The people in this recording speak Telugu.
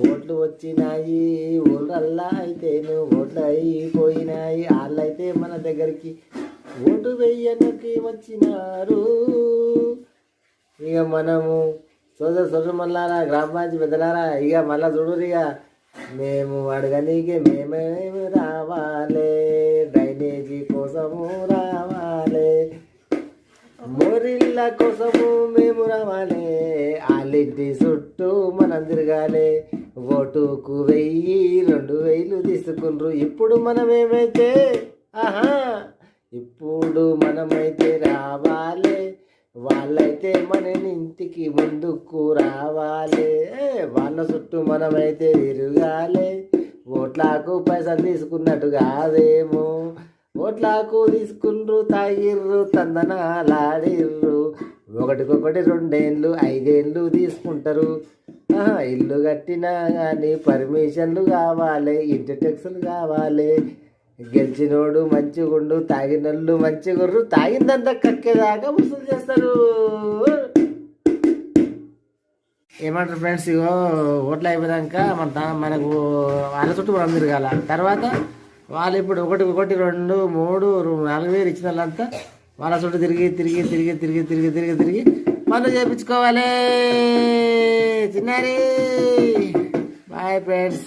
ఓట్లు వచ్చినాయి ఊళ్ళల్లా అయితేను ఓట్లు అయిపోయినాయి. వాళ్ళైతే మన దగ్గరికి ఓటు వెయ్యనకి వచ్చినారు. ఇక మనము సోదరు మళ్ళారా గ్రామ పంచాయతీ పెద్దలారా ఇక మళ్ళా చూడరు. ఇక మేము అడగనీకి మేమేమి రావాలి, డ్రైనేజీ కోసము రావాలి, మోరిళ్ళ కోసము మేము రావాలి, వాళ్ళింటి చుట్టూ మనం తిరగాలి. ఓటుకు 1000-2000 తీసుకుండ్రు. ఇప్పుడు మనమేమైతే ఇప్పుడు మనమైతే రావాలి, వాళ్ళైతే మన ఇంటికి ముందుకు రావాలి. వాళ్ళ చుట్టూ మనమైతే తిరగాలి. ఓట్లాకు పైసలు తీసుకున్నట్టు కాదేమో, ఓట్లాకు తీసుకుండ్రు, తాగిర్రు, తందనాలాడిర్రు. ఒకటికొకటి 2 ఏళ్ళు 5 ఏళ్ళు తీసుకుంటారు. ఇల్లు కట్టినా కానీ పర్మిషన్లు కావాలి, ఇంటి ట్యాక్సులు కావాలి. గెలిచినోడు మంచిగుండు, తాగినోళ్ళు మంచిగుర్రు, తాగిందంతా కక్కేదాకా వసూలు చేస్తారు. ఏమంటారు ఫ్రెండ్స్? ఇగో ఓట్లు అయిపోయాక మనకు వాళ్ళ చుట్టూ మనం తిరగాల. తర్వాత వాళ్ళు ఇప్పుడు 1, 2, 3, 4 వేలు ఇచ్చిన వాళ్ళంతా వాళ్ళ చుట్టూ తిరిగి పనులు చేయించుకోవాలి. చిన్నారి బాయ్ ఫ్రెండ్స్.